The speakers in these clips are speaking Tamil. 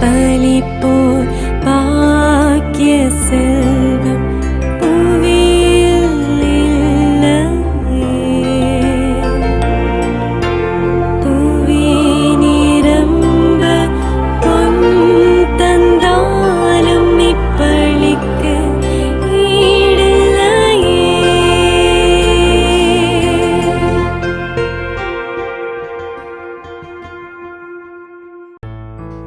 பலிப்போர் பாக்கிய செல்வம் புவியில் இல்லையே. புவி நிரம்ப பொன் தந்தாலும் இப்பளிக்கு ஈடில்லையே.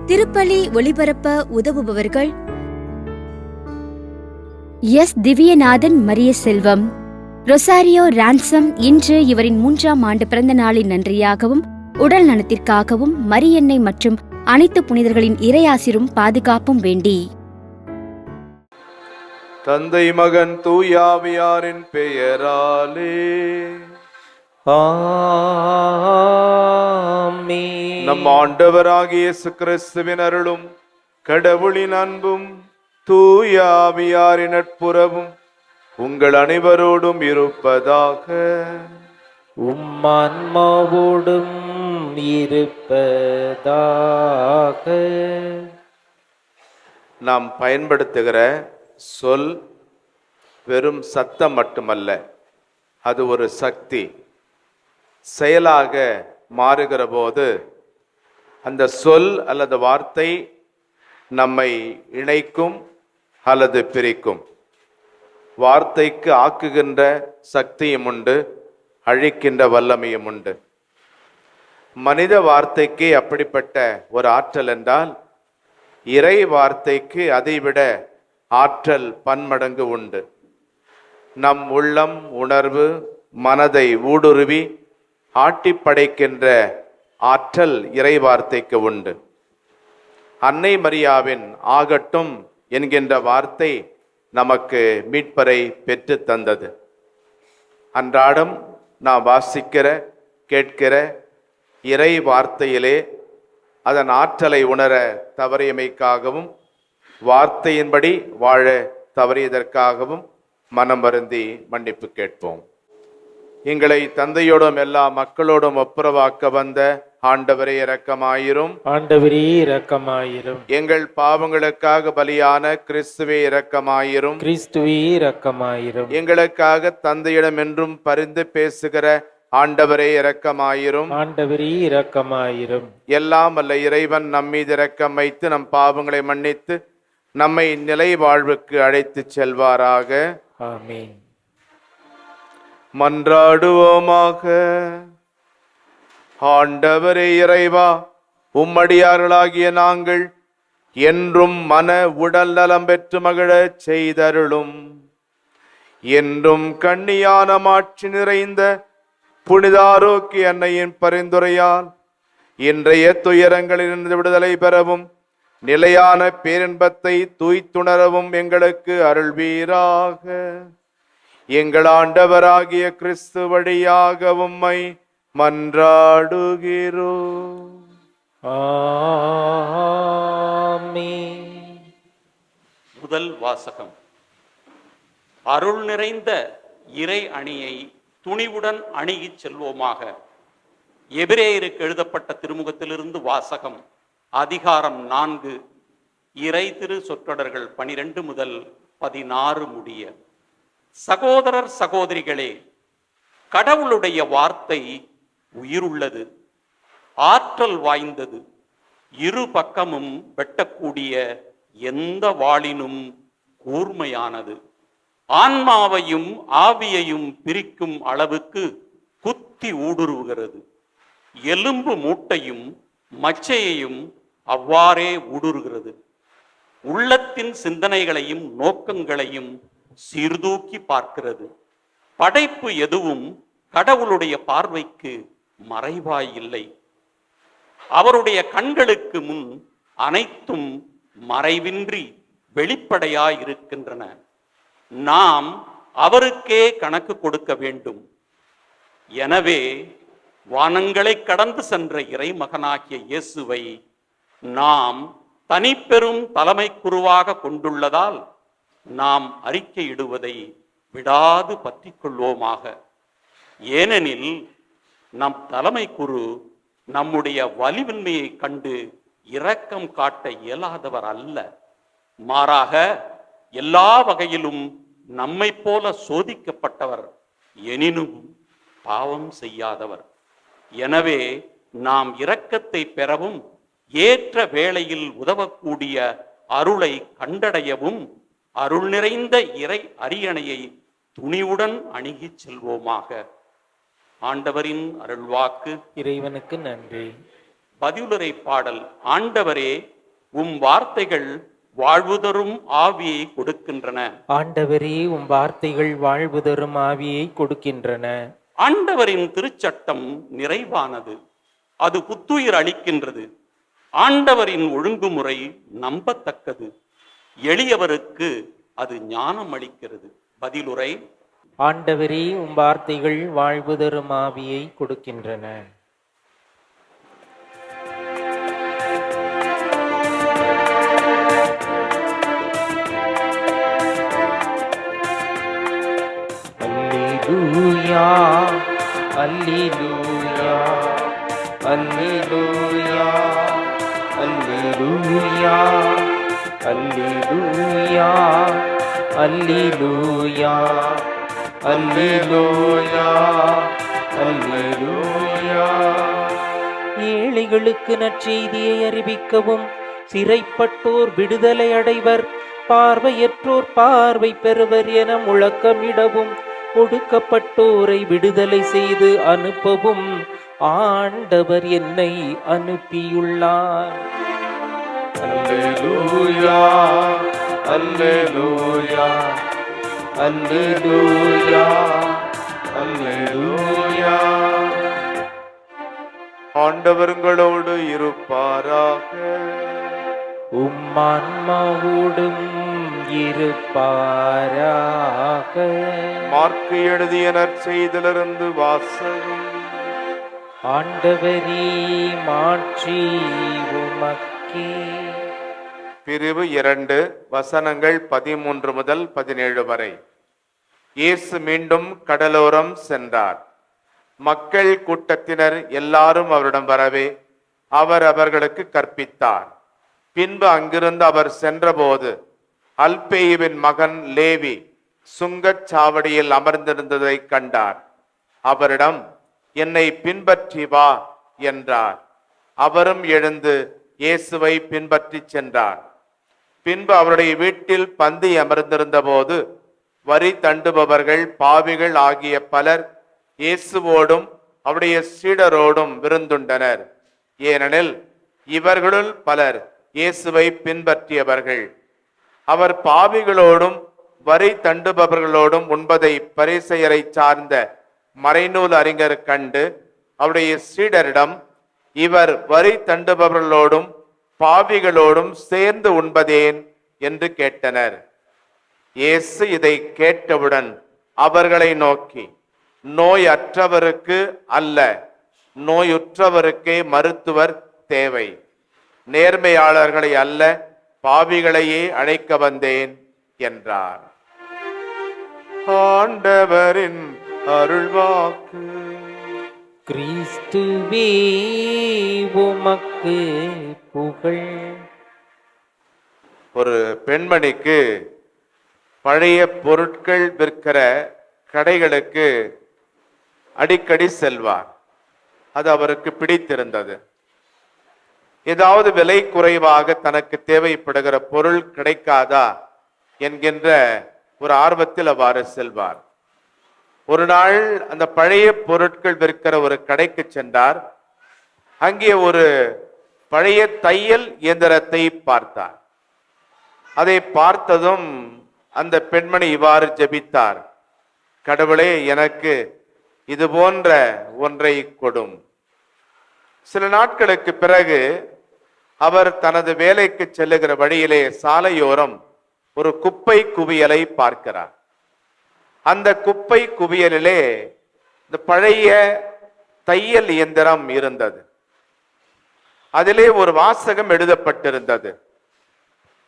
திருப்பலி ஒளிபரப்ப உதவுபவர்கள் எஸ். திவ்யநாதன் மரிய செல்வம், ரொசாரியோ ரான்சம். இன்று இவரின் 3ஆம் ஆண்டு பிறந்த நாளின் நன்றியாகவும் உடல் நலத்திற்காகவும் மரியன்னை மற்றும் அனைத்து புனிதர்களின் இறையாசிரும் பாதுகாப்பும் வேண்டி தந்தை மகன் தூயாவியாரின் பெயராலே ஆமென். நம் ஆண்டவராகிய இயேசு கிறிஸ்துவின் அருளும் கடவுளின் அன்பும் தூயாவியாரின் நட்புறவும் உங்கள் அனைவரோடும் இருப்பதாக. உம்மான்மாவோடும் இருப்பதாக. நாம் பயன்படுத்துகிற சொல் வெறும் சத்தம் மட்டுமல்ல, அது ஒரு சக்தி. செயலாக மாறுகிற போது அந்த சொல் அல்லது வார்த்தை நம்மை இணைக்கும் அல்லது பிரிக்கும். வார்த்தைக்கு ஆக்குகின்ற சக்தியும் உண்டு, அழிக்கின்ற வல்லமையும் உண்டு. மனித வார்த்தைக்கு அப்படிப்பட்ட ஒரு ஆற்றல் என்றால், இறை வார்த்தைக்கு அதைவிட ஆற்றல் பன்மடங்கு உண்டு. நம் உள்ளம், உணர்வு, மனதை ஊடுருவி ஆட்டி படைக்கின்ற ஆற்றல் இறை வார்த்தைக்கு உண்டு. அன்னை மரியாவின் ஆகட்டும் என்கின்ற வார்த்தை நமக்கு மீட்பரை பெற்று தந்தது. அன்றாடம் நாம் வாசிக்கிற, கேட்கிற இறை வார்த்தையிலே அதன் ஆற்றலை உணர தவறியமைக்காகவும் வார்த்தையின்படி வாழ தவறியதற்காகவும் மனம் வருந்தி மன்னிப்பு கேட்போம். எங்களை தந்தையோடும் எல்லா மக்களோடும் ஒப்புரவாக்க வந்த ஆண்டவரே இரக்கமாயிரும். ஆண்டவரே இரக்கமாயிரும். எங்கள் பாவங்களுக்காக பலியான கிறிஸ்துவே இரக்கமாயிரும். கிறிஸ்துவே இரக்கமாயிரும். எங்களுக்காக தந்தையிடம் என்றும் பரிந்து பேசுகிற ஆண்டவரே இரக்கமாயிரும். ஆண்டவரே இரக்கமாயிரும். எல்லாம் வல்ல இறைவன் நம்மீது இரக்கம் வைத்து நம் பாவங்களை மன்னித்து நம்மை நிலை வாழ்வுக்கு அழைத்து செல்வாராக. ஆமென். மன்றாடுவோமாக. ஆண்டவரே இறைவா, உம்மடியார்களாகிய நாங்கள் என்றும் மன உடல் நலம் பெற்று மகிழச் செய்தருளும். என்றும் கண்ணியான மாட்சி நிறைந்த புனித ஆரோக்கிய அன்னையின் பரிந்துரையால் இன்றைய துயரங்களிலிருந்து விடுதலை பெறவும் நிலையான பேரின்பத்தை தூய்த்துணரவும் எங்களுக்கு அருள்வீராக. எங்கள் ஆண்டவராகிய கிறிஸ்து வழியாக உம்மை மன்றாடுகிறோம். ஆமென். முதல் வாசகம். அருள் நிறைந்த இறை அணியை துணிவுடன் அணுகிச் செல்வோமாக. எபிரேயருக்கு எழுதப்பட்ட திருமுகத்திலிருந்து வாசகம். அதிகாரம் 4, இறை திரு சொற்றொடர்கள் 12 முதல் 16 முடிய. சகோதரர் சகோதரிகளே, கடவுளுடைய வார்த்தை உயிருள்ளது, ஆற்றல் வாய்ந்தது, இரு பக்கமும் வெட்டக்கூடிய எந்த வாளினும் கூர்மையானது, ஆன்மாவையும் ஆவியையும் பிரிக்கும் அளவுக்கு குத்தி ஊடுருவுகிறது, எலும்பு மூட்டையும் மச்சையையும் அவ்வாறே ஊடுருகிறது, உள்ளத்தின் சிந்தனைகளையும் நோக்கங்களையும் சீர்தூக்கி பார்க்கிறது. படைப்பு எதுவும் கடவுளுடைய பார்வைக்கு மறைவாய் இல்லை. அவருடைய கண்களுக்கு முன் அனைத்தும் மறைவின்றி வெளிப்படையாய் இருக்கின்றன. நாம் அவருக்கே கணக்கு கொடுக்க வேண்டும். எனவே வானங்களை கடந்து சென்ற இறைமகனாகிய இயேசுவை நாம் தனிப்பெரும் தலைமை குருவாக கொண்டுள்ளதால் நாம் அறிக்கையிடுவதை விடாது பற்றி கொள்வோமாக. ஏனெனில் நம் தலைமை குரு நம்முடைய வலிவின்மையை கண்டு இரக்கம் காட்ட இயலாதவர் அல்ல. மாறாக எல்லா வகையிலும் நம்மை போல சோதிக்கப்பட்டவர், எனினும் பாவம் செய்யாதவர். எனவே நாம் இரக்கத்தை பெறவும் ஏற்ற வேளையில் உதவக்கூடிய அருளை கண்டடையவும் அருள் நிறைந்த இறை அரியணையை துணிவுடன் அணுகிச் செல்வோமாக. ஆண்டவரின் அருள்வாக்கு. இறைவனுக்கு நன்றி. பதிலுரை பாடல். ஆண்டவரே, உம் வார்த்தைகள் வாழ்வு தரும் ஆவியை கொடுக்கின்றன. ஆண்டவரே, உம் வார்த்தைகள் வாழ்வு தரும் ஆவியை கொடுக்கின்றன. ஆண்டவரின் திருச்சட்டம் நிறைவானது, அது புத்துயிர் அளிக்கின்றது. ஆண்டவரின் ஒழுங்குமுறை நம்பத்தக்கது, எளியவருக்கு அது ஞானம் அளிக்கிறது. பதிலுரை. ஆண்டவரே, உம் வார்த்தைகள் வாழ்வு தரும் ஆவியை கொடுக்கின்றன. அல்லேலூயா, அல்லேலூயா, அல்லேலூயா, அல்லேலூயா, அல்லேலூயா, அல்லேலூயா, அல்லேலூயா, அல்லேலூயா. ஏழைகளுக்கு நற்செய்தியை அறிவிக்கவும், சிறைப்பட்டோர் விடுதலை அடைவர், பார்வையற்றோர் பார்வை பெறுவர் என முழக்கமிடவும், ஒடுக்கப்பட்டோரை விடுதலை செய்து அனுப்பவும் ஆண்டவர் என்னை அனுப்பியுள்ளார். அல்லேலூயா, அல்லேலூயா, அல்லேலூயா, அல்லேலூயா. ஆண்டவர்களோடு இருப்பாராக. உம்மான்மாவோடும் இருப்பாராக. மார்க்கு எழுதிய நற்செய்தியிலிருந்து வாசகம். ஆண்டவரே, மாட்சி உமக்கே. பிரிவு 2, வசனங்கள் 13 முதல் 17 வரை. இயேசு மீண்டும் கடலோரம் சென்றார். மக்கள் கூட்டத்தினர் எல்லாரும் அவரிடம் வரவே அவர் அவர்களுக்கு கற்பித்தார். பின்பு அங்கிருந்து அவர் சென்றபோது அல்பேயுவின் மகன் லேவி சுங்கச் சாவடியில் அமர்ந்திருந்ததை கண்டார். அவரிடம், என்னை பின்பற்றி வா என்றார். அவரும் எழுந்து இயேசுவை பின்பற்றி சென்றார். பின்பு அவருடைய வீட்டில் பந்தி அமர்ந்திருந்த போது வரி தண்டுபவர்கள், பாவிகள் ஆகிய பலர் இயேசுவோடும் அவருடைய சீடரோடும் விருந்துண்டனர். ஏனெனில் இவர்களுள் பலர் இயேசுவை பின்பற்றியவர்கள். அவர் பாவிகளோடும் வரி தண்டுபவர்களோடும் உண்பதை பரிசேயரை சார்ந்த மறைநூல் அறிஞர் கண்டு அவருடைய சீடரிடம், இவர் வரி தண்டுபவர்களோடும் பாவிகளோடும் சேர்ந்து உண்பதேன் என்று கேட்டனர். இயேசு இதை கேட்டவுடன் அவர்களை நோக்கி, நோய் அற்றவருக்கு அல்ல, நோயுற்றவருக்கே மருத்துவர் தேவை. நேர்மையாளர்களை அல்ல, பாவிகளையே அழைக்க வந்தேன் என்றார். ஆண்டவரின் அருள்வாக்கு. கிறிஸ்துவே, உமக்கு புகழ். ஒரு பெண்மணிக்கு பழைய பொருட்கள் விற்கிற கடைகளுக்கு அடிக்கடி செல்வார். அது அவருக்கு பிடித்திருந்தது. ஏதாவது விலை குறைவாக தனக்கு தேவைப்படுகிற பொருள் கிடைக்காதா என்கின்ற ஒரு ஆர்வத்தில் அவ்வாறு செல்வார். ஒரு நாள் அந்த பழைய பொருட்கள் விற்கிற ஒரு கடைக்கு சென்றார். அங்கே ஒரு பழைய தையல் இயந்திரத்தை பார்த்தார். அதை பார்த்ததும் அந்த பெண்மணி இவ்வாறு ஜெபித்தார், கடவுளே, எனக்கு இது போன்ற ஒன்றை கொடும். சில நாட்களுக்கு பிறகு அவர் தனது வேலைக்கு செல்லுகிற வழியிலே சாலையோரம் ஒரு குப்பை குவியலை பார்க்கிறார். அந்த குப்பை குவியலிலே இந்த பழைய தையல் இயந்திரம் இருந்தது. அதிலே ஒரு வாசகம் எழுதப்பட்டிருந்தது,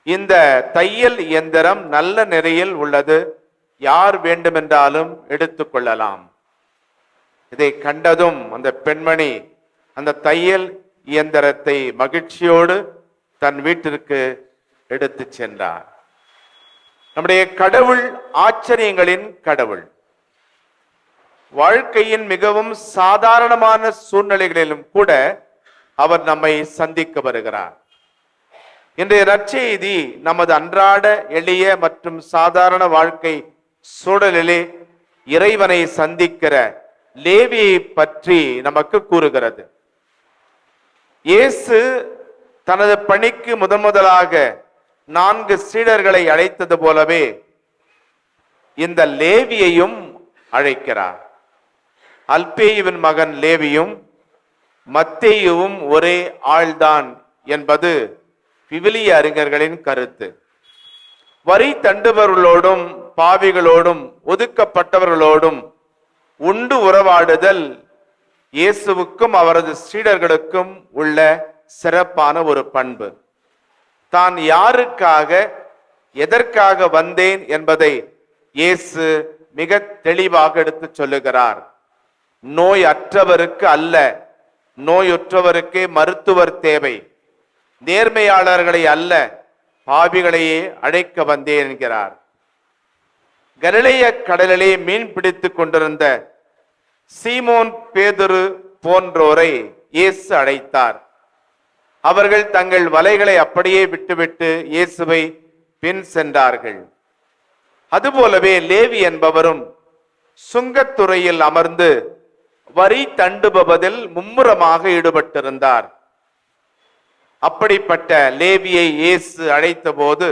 இந்த தையல் இயந்திரம் நல்ல நிலையில் உள்ளது, யார் வேண்டுமென்றாலும் எடுத்துக்கொள்ளலாம். இதை கண்டதும் அந்த பெண்மணி அந்த தையல் இயந்திரத்தை மகிழ்ச்சியோடு தன் வீட்டிற்கு எடுத்து சென்றார். நம்முடைய கடவுள் ஆச்சரியங்களின் கடவுள். வாழ்க்கையின் மிகவும் சாதாரணமான சூழ்நிலைகளிலும் கூட அவர் நம்மை சந்திக்க வருகிறார். இன்றைய நற்செய்தி நமது அன்றாட எளிய மற்றும் சாதாரண வாழ்க்கை சூழலிலே இறைவனை சந்திக்கிற லேவியை பற்றி நமக்கு கூறுகிறது. இயேசு தனது பணிக்கு முதலாக 4 சீடர்களை அழைத்தது போலவே இந்த லேவியையும் அழைக்கிறார். அல்பேயுவின் மகன் லேவியும் மத்தேயுவும் ஒரே ஆள்தான் என்பது விவிலிய அறிஞர்களின் கருத்து. வரி தண்டுபவர்களோடும் பாவிகளோடும் ஒதுக்கப்பட்டவர்களோடும் உண்டு உறவாடுதல் இயேசுவுக்கும் அவரது சீடர்களுக்கும் உள்ள சிறப்பான ஒரு பண்பு. தான் யாருக்காக எதற்காக வந்தேன் என்பதை இயேசு மிக தெளிவாக எடுத்து சொல்லுகிறார். நோய் அற்றவருக்கு அல்ல, நோயுற்றவருக்கே மருத்துவர் தேவை. நேர்மையாளர்களை அல்ல, பாவிகளையே அழைக்க வந்தேன் என்கிறார். கலிலேய கடலிலே மீன் பிடித்துக் கொண்டிருந்த சீமோன் பேதுரு போன்றோரை இயேசு அழைத்தார். அவர்கள் தங்கள் வலைகளை அப்படியே விட்டுவிட்டு இயேசுவை பின் சென்றார்கள். அதுபோலவே லேவி என்பவரும் சுங்கத்துறையில் அமர்ந்து வரி தண்டுபவதில் மும்முரமாக ஈடுபட்டிருந்தார். அப்படிப்பட்ட லேவியை இயேசு அழைத்த போது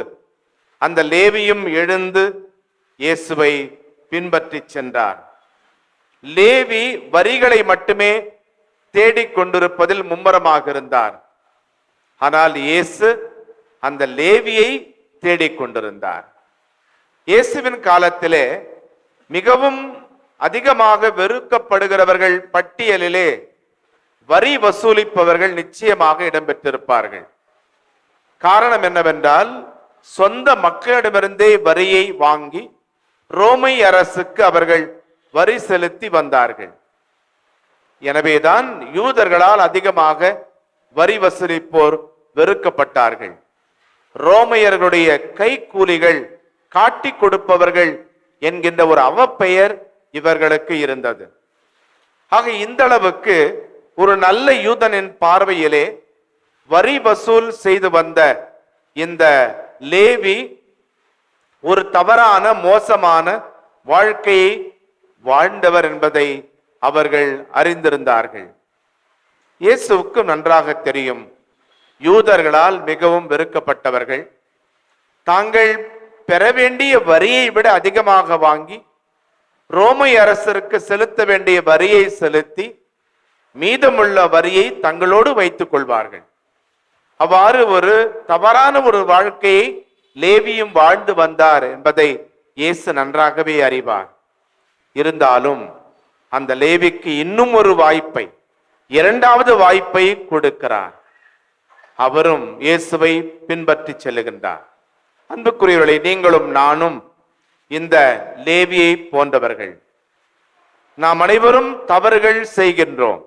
அந்த லேவியும் எழுந்து இயேசுவை பின்பற்றி சென்றார். லேவி வரிகளை மட்டுமே தேடிக்கொண்டிருப்பதில் மும்முரமாக இருந்தார். ஆனால் இயேசு அந்த லேவியை தேடிக்கொண்டிருந்தார். இயேசுவின் காலத்திலே மிகவும் அதிகமாக வெறுக்கப்படுகிறவர்கள் பட்டியலிலே வரி வசூலிப்பவர்கள் நிச்சயமாக இடம்பெற்றிருப்பார்கள். காரணம் என்னவென்றால், சொந்த மக்களிடமிருந்தே வரியை வாங்கி ரோமை அரசுக்கு அவர்கள் வரி செலுத்தி வந்தார்கள். எனவேதான் யூதர்களால் அதிகமாக வரி வசூலிப்போர் வெறுக்கப்பட்டார்கள். ரோமையர்களுடைய கைக்கூலிகள், காட்டி கொடுப்பவர்கள் என்கின்ற ஒரு அவப்பெயர் இவர்களுக்கு இருந்தது. ஆக இந்த அளவுக்கு ஒரு நல்ல யூதனின் பார்வையிலே வரி வசூல் செய்து வந்த இந்த லேவி ஒரு தவறான மோசமான வாழ்க்கையை வாழ்ந்தவர் என்பதை அவர்கள் அறிந்திருந்தார்கள். இயேசுவுக்கு நன்றாக தெரியும், யூதர்களால் மிகவும் வெறுக்கப்பட்டவர்கள். தாங்கள் பெற வேண்டிய வரியை விட அதிகமாக வாங்கி ரோமை அரசருக்கு செலுத்த வேண்டிய வரியை செலுத்தி மீதமுள்ள வரியை தங்களோடு வைத்துக் கொள்வார்கள். அவ்வாறு ஒரு தவறான ஒரு வாழ்க்கையை லேவியும் வாழ்ந்து வந்தார் என்பதை இயேசு நன்றாகவே அறிவார். இருந்தாலும் அந்த லேவிக்கு இன்னும் ஒரு வாய்ப்பை, 2வது வாய்ப்பை கொடுக்கிறார். அவரும் இயேசுவை பின்பற்றி செல்லுகின்றார். அன்புக்குரியவர்களே, நீங்களும் நானும் இந்த லேவியை போன்றவர்கள். நாம் அனைவரும் தவறுகள் செய்கின்றோம்.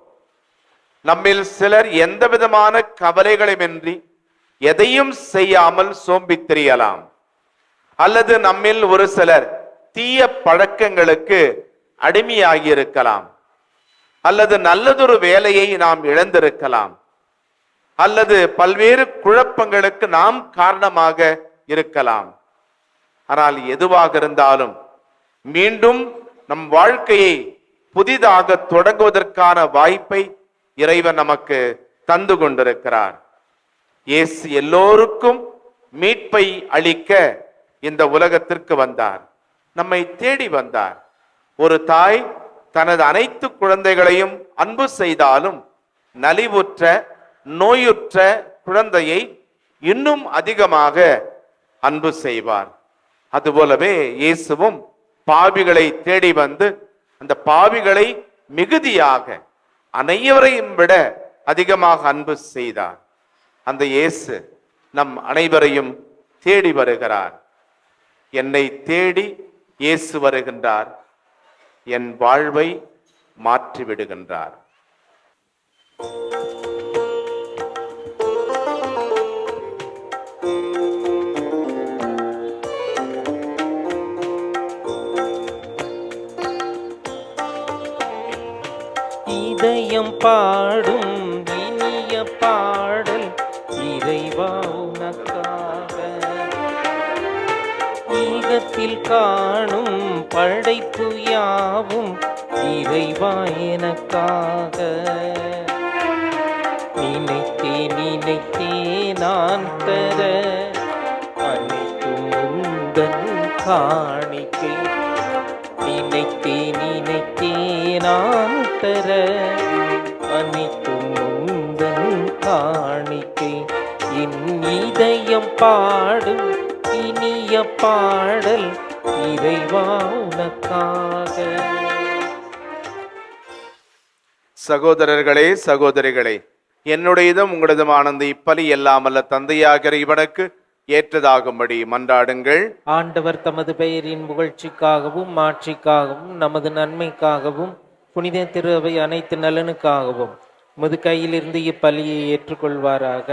நம்மில் சிலர் எந்த விதமான கவலைகளுமின்றி எதையும் செய்யாமல் சோம்பித் திரியலாம். அல்லது நம்மில் ஒரு சிலர் தீய பழக்கங்களுக்கு அடிமையாகி இருக்கலாம். அல்லது நல்லதொரு வேலையை நாம் இழந்திருக்கலாம். அல்லது பல்வேறு குழப்பங்களுக்கு நாம் காரணமாக இருக்கலாம். ஆனால் எதுவாக இருந்தாலும் மீண்டும் நம் வாழ்க்கையை புதிதாக தொடங்குவதற்கான வாய்ப்பை இறைவன் நமக்கு தந்து கொண்டிருக்கிறார். இயேசு எல்லோருக்கும் மீட்பை அளிக்க இந்த உலகத்திற்கு வந்தார். நம்மை தேடி வந்தார். ஒரு தாய் தனது அனைத்து குழந்தைகளையும் அன்பு செய்தாலும் நலிவுற்ற நோயுற்ற குழந்தையை இன்னும் அதிகமாக அன்பு செய்வார். அதுபோலவே இயேசுவும் பாவிகளை தேடி வந்து அந்த பாவிகளை மிகுதியாக அனைவரையும் விட அதிகமாக அன்பு செய்தார். அந்த இயேசு நம் அனைவரையும் தேடி வருகிறார். என்னை தேடி இயேசு வருகின்றார், என் வாழ்வை மாற்றி விடுகின்றார். இதயம் பாடும் இனிய பாடல் இறைவா உனக்காக, ஈகத்தில் காணும் படைப்பு யாவும் இறைவா எனக்காக. நினைத்தே நான் தர அனைத்தும் உந்தன் காணிக்கை. நினைத்தே நான் தர அனைத்தும் உந்தன் காணிக்கை. என் இதயம் பாடும் இனிய பாடல் இறைவா உனக்காக. சகோதரர்களே, சகோதரிகளே, என்னுடையதும் உங்களதுமானந்த இப்பலி எல்லாமல்ல தந்தையாகிற இவனுக்கு ஏற்றதாகும்படி மன்றாடுங்கள். ஆண்டவர் தமது பெயரின் புகழ்ச்சிக்காகவும் மாட்சிக்காகவும் நமது நன்மைக்காகவும் புனித திரு அவை அனைத்து நலனுக்காகவும் முது கையிலிருந்து இப்பலியை ஏற்றுக்கொள்வாராக.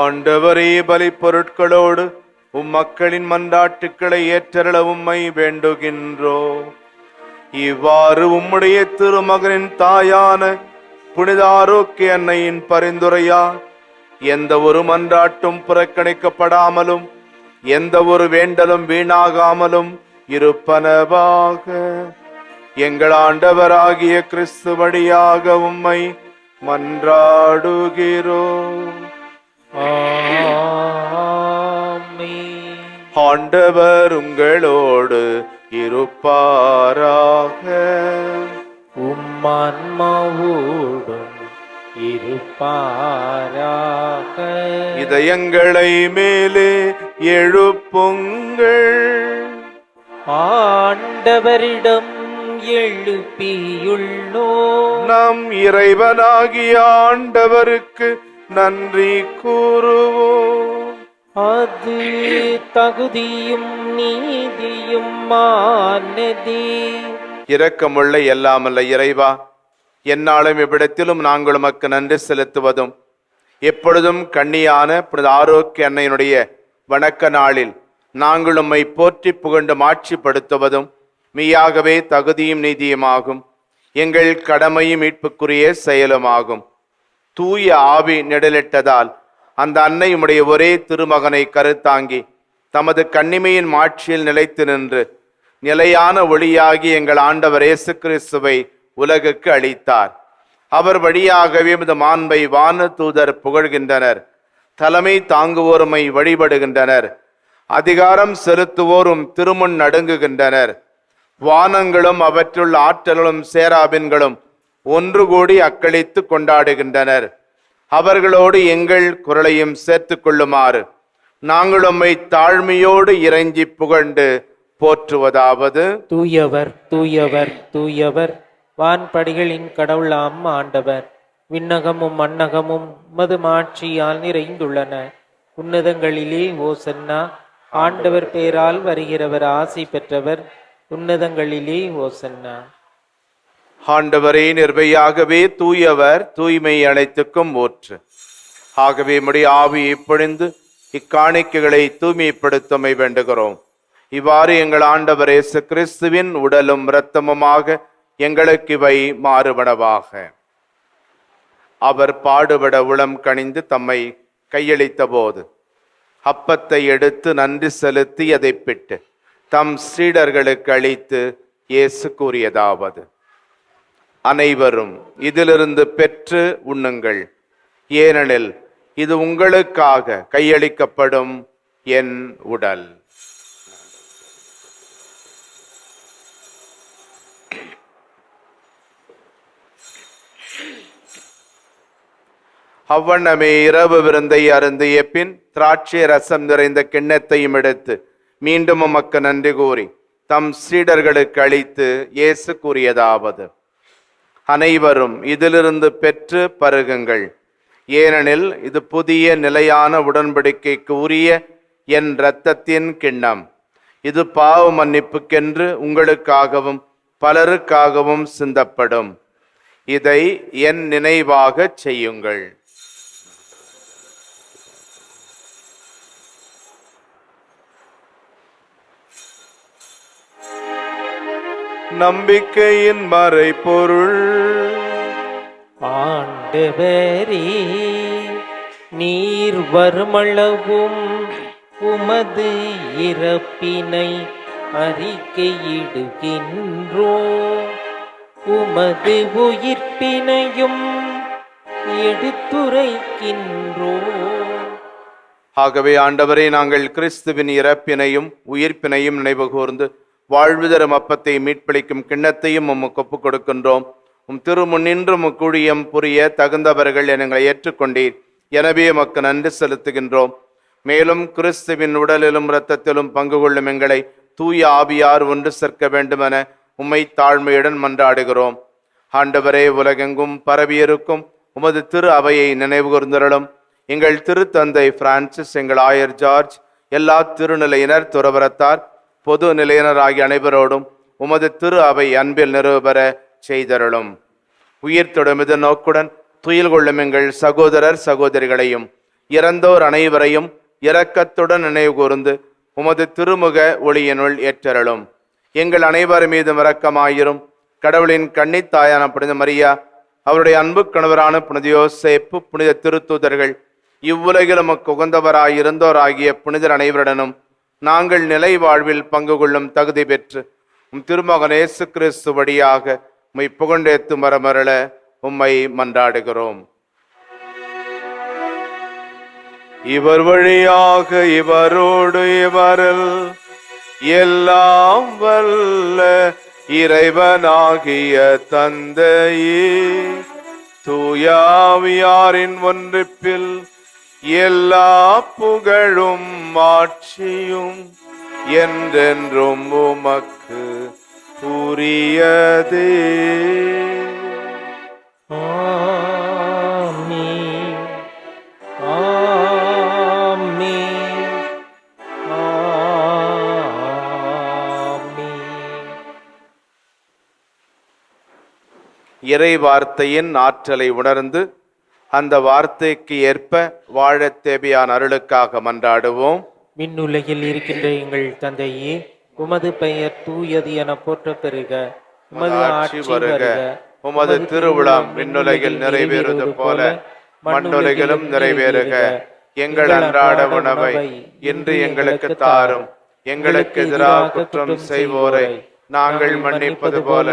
ஆண்டவரே, பலி பொருட்களோடு மக்களின் மன்றாட்டுக்களை ஏற்றருள உம்மை வேண்டுகின்றோ. இவ்வாறு உம்முடைய திருமகனின் தாயான புனித ஆரோக்கிய அன்னையின் பரிந்துரையா எந்த ஒரு மன்றாட்டும் புறக்கணிக்கப்படாமலும் எந்த ஒரு வேண்டலும் வீணாகாமலும் இருப்பனவாக. எங்கள் ஆண்டவராகிய கிறிஸ்து வழியாக உம்மை மன்றாடுகிறோம். ஆண்டவர் உங்களோடு இருப்பாராக. உம்மான்மாவோடும் இருப்பாராக. இதயங்களை மேலே எழுப்புங்கள். ஆண்டவரிடம் எழுப்பியுள்ளோம். நம் இறைவனாகிய ஆண்டவருக்கு நன்றி கூறுவோம். அது தகுதியும் நீதியும் மானதே. இரக்கமுள்ள எல்லாமல்ல இறைவா, என்னாலும் இவ்விடத்திலும் நாங்கள் உமக்கு நன்றி செலுத்துவதும் எப்பொழுதும் கண்ணியான புனித ஆரோக்கிய அன்னையினுடைய வணக்க நாளில் நாங்கள் உம்மை போற்றி புகழ்ந்து மாட்சிப்படுத்துவதும் மெய்யாகவே தகுதியும் நீதியுமாகும். எங்கள் கடமையும் மீட்புக்குரிய செயலுமாகும். தூய ஆவி நெடலிட்டதால் அந்த அன்னையுடைய ஒரே திருமகனை கருத்தாங்கி தமது கன்னிமையின் மாட்சியில் நிலைத்து நின்று நிலையான ஒளியாகி எங்கள் ஆண்டவர் இயேசு கிறிஸ்துவை உலகுக்கு அளித்தார். அவர் வழியாகவே இந்த மாண்பை வான தூதர் புகழ்கின்றனர். தலைமை தாங்குவோருமை வழிபடுகின்றனர். அதிகாரம் செலுத்துவோரும் திருமுன் நடுங்குகின்றனர். வானங்களும் அவற்றுள் ஆற்றலும் சேராபின்களும் ஒன்று கூடி அக்களித்து கொண்டாடுகின்றனர். அவர்களோடு எங்கள் குரலையும் சேர்த்து கொள்ளுமாறு நாங்கள் உம்மை தாழ்மையோடு இறைஞ்சி புகழ்ந்து போற்றுவதாவது: தூயவர் தூயவர் தூயவர், வான்படிகளின் கடவுளாம் ஆண்டவர். விண்ணகமும் மண்ணகமும் மது மாட்சியால் நிறைந்துள்ளன. உன்னதங்களிலே ஓசன்னா. ஆண்டவர் பேரால் வருகிறவர் ஆசி பெற்றவர். உன்னதங்களிலே ஓசன்னா. ஆண்டவரே, நிர்வையாகவே தூயவர், தூய்மை அனைத்துக்கும் ஊற்று. ஆகவே உம்முடைய ஆவியை பொழிந்து இக்காணிக்கைகளை தூய்மைப்படுத்தமை வேண்டுகிறோம். இவ்வாறு எங்கள் ஆண்டவர் இயேசு கிறிஸ்துவின் உடலும் இரத்தமுமாக எங்களுக்கு இவை மாறுபடவாக. அவர் பாடுபட உளம் கனிந்து தம்மை கையளித்த போது அப்பத்தை எடுத்து நன்றி செலுத்தி அதை பிட்டு தம் சீடர்களுக்கு அளித்து இயேசு கூறியதாவது: அனைவரும் இதிலிருந்து பெற்று உண்ணுங்கள், ஏனெனில் இது உங்களுக்காக கையளிக்கப்படும் என் உடல். அவ்வண்ணமே இரவு விருந்தை அருந்திய பின் திராட்சை ரசம் நிறைந்த கிண்ணத்தையும் எடுத்து மீண்டும் உமக்கு நன்றி கூறி தம் சீடர்களுக்கு அளித்து இயேசு கூறியதாவது: அனைவரும் இதிலிருந்து பெற்று பருகுங்கள், ஏனெனில் இது புதிய நிலையான உடன்படிக்கைக்கு உரிய என் இரத்தத்தின் கிண்ணம். இது பாவ மன்னிப்புக்கென்று உங்களுக்காகவும் பலருக்காகவும் சிந்தப்படும். இதை என் நினைவாகச் செய்யுங்கள். நம்பிக்கையின் மறைபொருள். ஆண்டவரே, நீர் வருமளவும் உமது இறப்பினை அறிக்கையிடுகின்றோ, உமது உயிர்ப்பினையும் எடுத்துரைக்கின்றோ. ஆகவே ஆண்டவரே, நாங்கள் கிறிஸ்துவின் இறப்பினையும் உயிர்ப்பினையும் நினைவு கூர்ந்து வாழ்வு தரும் அப்பத்தை மீட்பளிக்கும் கிண்ணத்தையும் உமக்கு ஒப்புக் கொடுக்கின்றோம். திருமுன்னின்று முக்குழியம் புரிய தகுந்தவர்கள் எங்களை ஏற்றுக்கொண்டீர். எனவே உமக்கு நன்றி செலுத்துகின்றோம். மேலும் கிறிஸ்துவின் உடலிலும் இரத்தத்திலும் பங்கு கொள்ளும் எங்களை தூய ஆவியார் ஒன்று சேர்க்க வேண்டுமென உம்மை தாழ்மையுடன் மன்றாடுகிறோம். ஆண்டவரே, உலகெங்கும் பரவியிருக்கும் உமது திரு அவையை நினைவு கூர்ந்தருளும். எங்கள் திருத்தந்தை பிரான்சிஸ், எங்கள் ஆயர் ஜார்ஜ், எல்லா திருநிலையினர், துறவரத்தார், பொது நிலையினர் ஆகிய அனைவரோடும் உமது திரு அவை அன்பில் நிறுவபெற செய்தருளும். உயிர்த்தொடும் இது நோக்குடன் துயில் கொள்ளும் எங்கள் சகோதரர் சகோதரிகளையும் இறந்தோர் அனைவரையும் இரக்கத்துடன் நினைவு கூர்ந்து உமது திருமுக ஒளியினுள் ஏற்றருளும். எங்கள் அனைவர் மீதும் இரக்கமாயிரும். கடவுளின் கன்னித்தாயான புனித மரியா, அவருடைய அன்பு கணவரான புனித யோசேப்பு, புனித திருத்தூதர்கள், இவ்வுலகில் உமக்கு உகந்தவராயிருந்தோர் ஆகிய புனிதர் அனைவருடனும் நாங்கள் நிலை வாழ்வில் பங்கு கொள்ளும் தகுதி பெற்று திருமகன் இயேசு கிறிஸ்து வழியாக உம்மை புகழ்ந்தேத்து மரமருள உம்மை மன்றாடுகிறோம். இவர் வழியாக இவரோடு இவரில் எல்லாம் வல்ல இறைவனாகிய தந்தையே, தூயாவியாரின் ஒன்றிப்பில் எல்லா புகழும் ஆட்சியும் என்றென்றும் உமக்கு உரியதே. ஆமென். ஆமென். ஆமென். இறை வார்த்தையின் ஆற்றலை உணர்ந்து அந்த வார்த்தைக்கு ஏற்ப வாழத் தேவையான அருளுக்காக மன்றாடுவோம். விண்ணுலகில் இருக்கின்ற எங்கள் தந்தையே, உமது பெயர் தூயது என போற்ற பெறுக. உமது ஆட்சி வருக. உமது திருவிழாம் விண்ணுலகில் நிறைவேறுவது போல மண்ணுலகிலும் நிறைவேறுக. எங்கள் அன்றாட உணவை இன்று எங்களுக்கு தாரும். எங்களுக்கு எதிராக குற்றம் செய்வோரை நாங்கள் மன்னிப்பது போல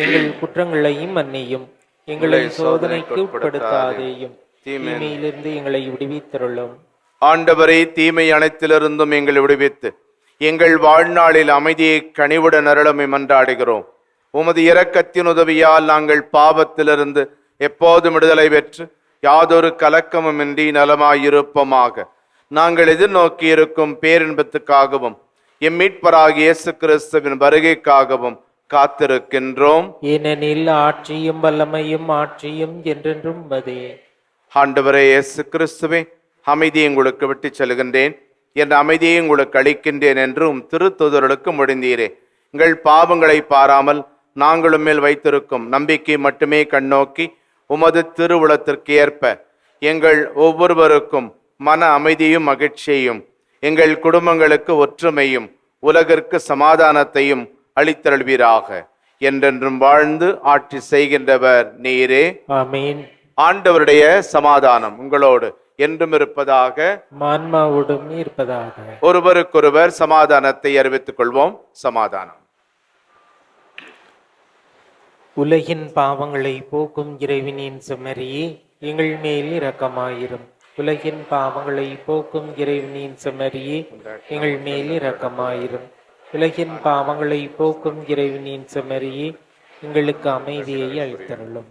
எங்கள் குற்றங்களையும் மன்னியும். எங்களை சோதனைக்கு உட்படுத்தாதேயும், தீமையிலிருந்து எங்களை விடுவித்தருளும். ஆண்டவரே, தீமை அனைத்திலிருந்தும் எங்களை விடுவித்து எங்கள் வாழ்நாளில் அமைதியை கனிவுடன் அருளமை மன்றாடுகிறோம். உமது இரக்கத்தின் உதவியால் நாங்கள் பாவத்திலிருந்து எப்போதும் விடுதலை பெற்று யாதொரு கலக்கமுமின்றி நலமாயிருப்போமாக. நாங்கள் எதிர்நோக்கி இருக்கும் பேரின்பத்துக்காகவும் எம் மீட்பராகிய இயேசு கிறிஸ்துவின் வருகைக்காகவும் காத்திருக்கின்றோம். ஏனெனில் ஆட்சியும் வல்லமையும் ஆட்சியும் என்றென்றும் உமதே. ஆண்டவரே இயேசு கிறிஸ்துவே, அமைதியை உங்களுக்கு விட்டு செல்கின்றேன், என் அமைதியை உங்களுக்கு அளிக்கின்றேன் என்றும் திருத்தூதர்களுக்கு மொழிந்தீரே. எங்கள் பாவங்களை பாராமல் நாங்களும் மேல் வைத்திருக்கும் நம்பிக்கை மட்டுமே கண்ணோக்கி உமது திருவுளத்திற்கு ஏற்ப எங்கள் ஒவ்வொருவருக்கும் மன அமைதியும் மகிழ்ச்சியையும், எங்கள் குடும்பங்களுக்கு ஒற்றுமையும், உலகிற்கு சமாதானத்தையும் அளித்தருள்வீராக. என்றென்றும் வாழ்ந்து ஆட்சி செய்கின்றவர் நீரே. ஆமென். ஆண்டவருடைய சமாதானம் உங்களோடு என்றும் இருப்பதாக, ஆன்மாவோடும் இருப்பதாக. ஒருவருக்கொருவர் சமாதானத்தை அறிவித்துக் கொள்வோம். சமாதானம். உலகின் பாவங்களை போக்கும் இறைவனின் செம்மறியே, எங்கள் மேல் இரக்கமாயிரும். உலகின் பாவங்களை போக்கும் இறைவனின் செம்மறியே, எங்கள் மேல் இரக்கமாயிரும். உலகின் பாவங்களை போக்கும் இறைவனின் செம்மறியே, எங்களுக்கு அமைதியை அளித்தருளும்.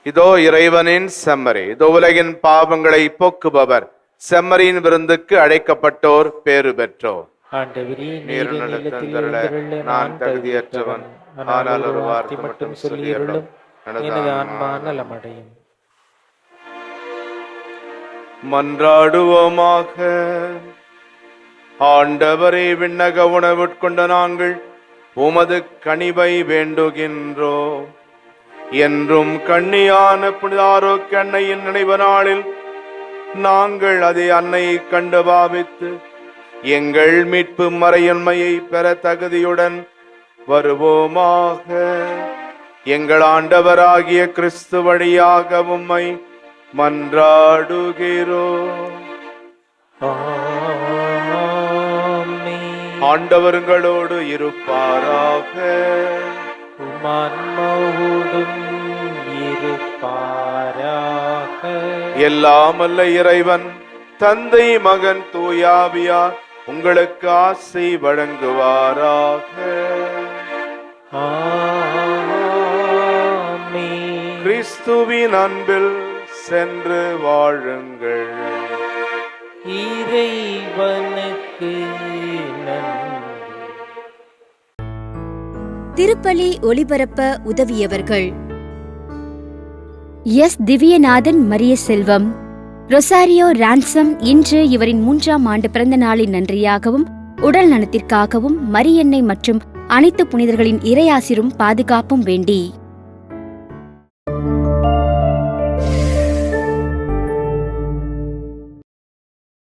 இதோ இறைவனின் செம்மறி, இதோ உலகின் பாவங்களை போக்குபவர். செம்மறியின் விருந்துக்கு அழைக்கப்பட்டோர் பேறு பெற்றோர். ஆண்டவரே, நீர் நீர் நிலத்தில் நிலத்தில் எழுந்தருள எழுந்தருள நான் தகுதியற்றவன். ஆனால் ஒரு வார்த்தை மட்டும் சொல்லியருளும், எனது ஆன்மா நலமடையும். மன்றாடுவோமாக. ஆண்டவரே, விண்ணக உணவுட்கொண்ட நாங்கள் உமது கனிவை வேண்டுகின்றோம். என்றும் கண்ணியான புனித ஆரோக்கிய அன்னையின் நினைவு நாளில் நாங்கள் அதை அன்னையை கண்டு பாவித்து எங்கள் மீட்பு மறையுண்மையை பெற தகுதியுடன் வருவோமாக. எங்கள் ஆண்டவராகிய கிறிஸ்து வழியாக உம்மை மன்றாடுகிறோம். ஆண்டவர்களோடு இருப்பாராக. உம்மான்மாவோடும் இருப்பாராக. எல்லாம் வல்ல இறைவன் தந்தை, மகன், தூயாவியார் உங்களுக்கு ஆசை வழங்குவாராக. கிறிஸ்துவின் அன்பில் சென்று வாழுங்கள். இறைவனுக்கு நன்றி. திருப்பலி ஒளிபரப்ப உதவியவர்கள்: எஸ். திவ்யநாதன் மரிய செல்வம். ரொசாரியோ ரான்சம் இன்று இவரின் 3ஆம் ஆண்டு பிறந்த நாளின் நன்றியாகவும் உடல் நலத்திற்காகவும் மரியன்னை மற்றும் அனைத்து புனிதர்களின் இறையாசிரும் பாதுகாப்பும் வேண்டி